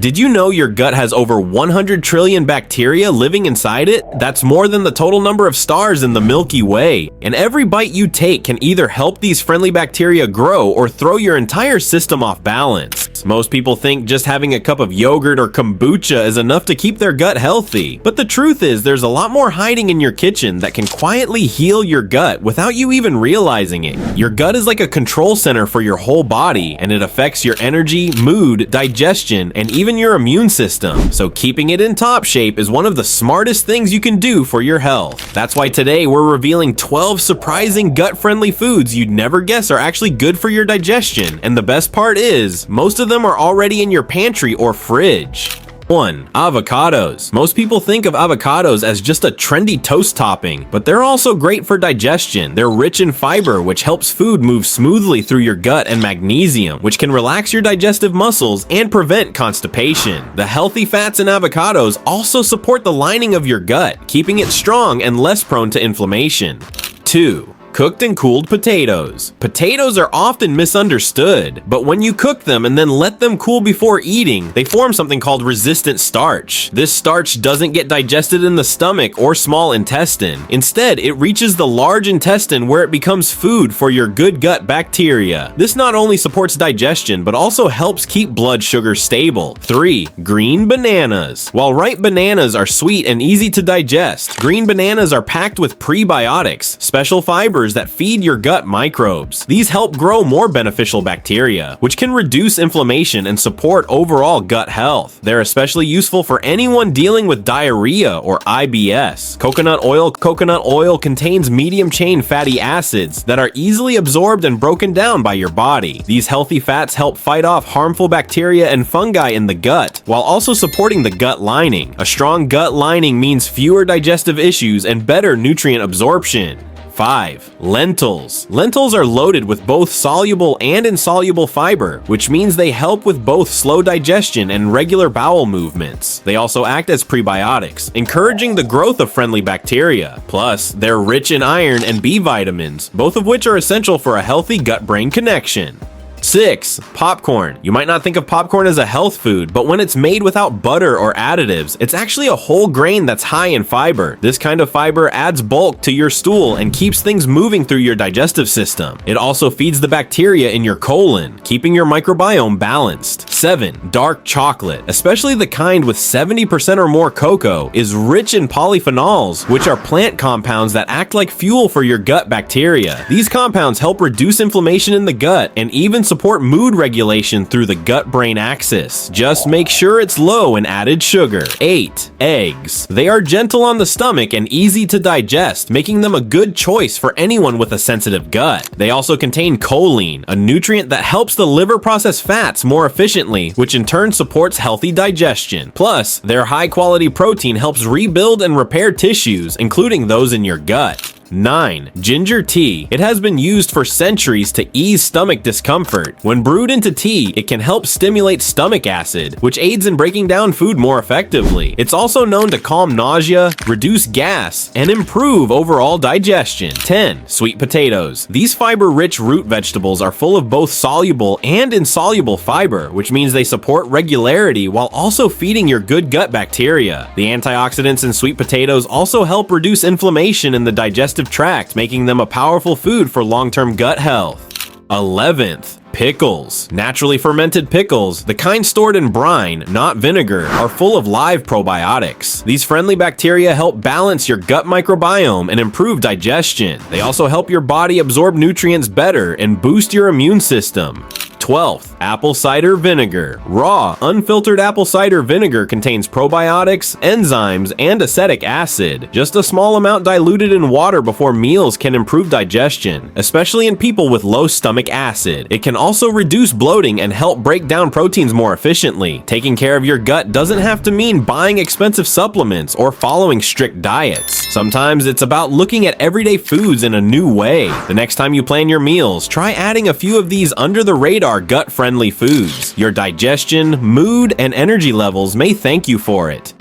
Did you know your gut has over 100 trillion bacteria living inside it? That's more than the total number of stars in the Milky Way. And every bite you take can either help these friendly bacteria grow or throw your entire system off balance. Most people think just having a cup of yogurt or kombucha is enough to keep their gut healthy. But the truth is, there's a lot more hiding in your kitchen that can quietly heal your gut without you even realizing it. Your gut is like a control center for your whole body, and it affects your energy, mood, digestion, and even your immune system. So keeping it in top shape is one of the smartest things you can do for your health. That's why today we're revealing 12 surprising gut-friendly foods you'd never guess are actually good for your digestion. And the best part is, most of them are already in your pantry or fridge. 1. Avocados. Most people think of avocados as just a trendy toast topping, but they're also great for digestion. They're rich in fiber, which helps food move smoothly through your gut, and magnesium, which can relax your digestive muscles and prevent constipation. The healthy fats in avocados also support the lining of your gut, keeping it strong and less prone to inflammation. 2. Cooked and cooled potatoes. Potatoes are often misunderstood, but when you cook them and then let them cool before eating, they form something called resistant starch. This starch doesn't get digested in the stomach or small intestine. Instead, it reaches the large intestine where it becomes food for your good gut bacteria. This not only supports digestion, but also helps keep blood sugar stable. 3. Green bananas. While ripe bananas are sweet and easy to digest, green bananas are packed with prebiotics, special fibers that feed your gut microbes. These help grow more beneficial bacteria, which can reduce inflammation and support overall gut health. They're especially useful for anyone dealing with diarrhea or IBS. Coconut oil contains medium-chain fatty acids that are easily absorbed and broken down by your body. These healthy fats help fight off harmful bacteria and fungi in the gut, while also supporting the gut lining. A strong gut lining means fewer digestive issues and better nutrient absorption. 5. Lentils. Lentils are loaded with both soluble and insoluble fiber, which means they help with both slow digestion and regular bowel movements. They also act as prebiotics, encouraging the growth of friendly bacteria. Plus, they're rich in iron and B vitamins, both of which are essential for a healthy gut-brain connection. 6. Popcorn. You might not think of popcorn as a health food, but when it's made without butter or additives, it's actually a whole grain that's high in fiber. This kind of fiber adds bulk to your stool and keeps things moving through your digestive system. It also feeds the bacteria in your colon, keeping your microbiome balanced. 7. Dark chocolate. Especially the kind with 70% or more cocoa is rich in polyphenols, which are plant compounds that act like fuel for your gut bacteria. These compounds help reduce inflammation in the gut and even support mood regulation through the gut-brain axis. Just make sure it's low in added sugar. 8. Eggs. They are gentle on the stomach and easy to digest, making them a good choice for anyone with a sensitive gut. They also contain choline, a nutrient that helps the liver process fats more efficiently, which in turn supports healthy digestion. Plus, their high-quality protein helps rebuild and repair tissues, including those in your gut. 9. Ginger tea. It has been used for centuries to ease stomach discomfort. When brewed into tea, it can help stimulate stomach acid, which aids in breaking down food more effectively. It's also known to calm nausea, reduce gas, and improve overall digestion. 10. Sweet potatoes. These fiber-rich root vegetables are full of both soluble and insoluble fiber, which means they support regularity while also feeding your good gut bacteria. The antioxidants in sweet potatoes also help reduce inflammation in the digestive tract, making them a powerful food for long-term gut health. 11th. Pickles. Naturally fermented pickles, the kind stored in brine, not vinegar, are full of live probiotics. These friendly bacteria help balance your gut microbiome and improve digestion. They also help your body absorb nutrients better and boost your immune system. 12th. Apple cider vinegar. Raw, unfiltered apple cider vinegar contains probiotics, enzymes, and acetic acid. Just a small amount diluted in water before meals can improve digestion, especially in people with low stomach acid. It can also reduce bloating and help break down proteins more efficiently. Taking care of your gut doesn't have to mean buying expensive supplements or following strict diets. Sometimes it's about looking at everyday foods in a new way. The next time you plan your meals, try adding a few of these under-the-radar gut-friendly foods. Your digestion, mood, and energy levels may thank you for it.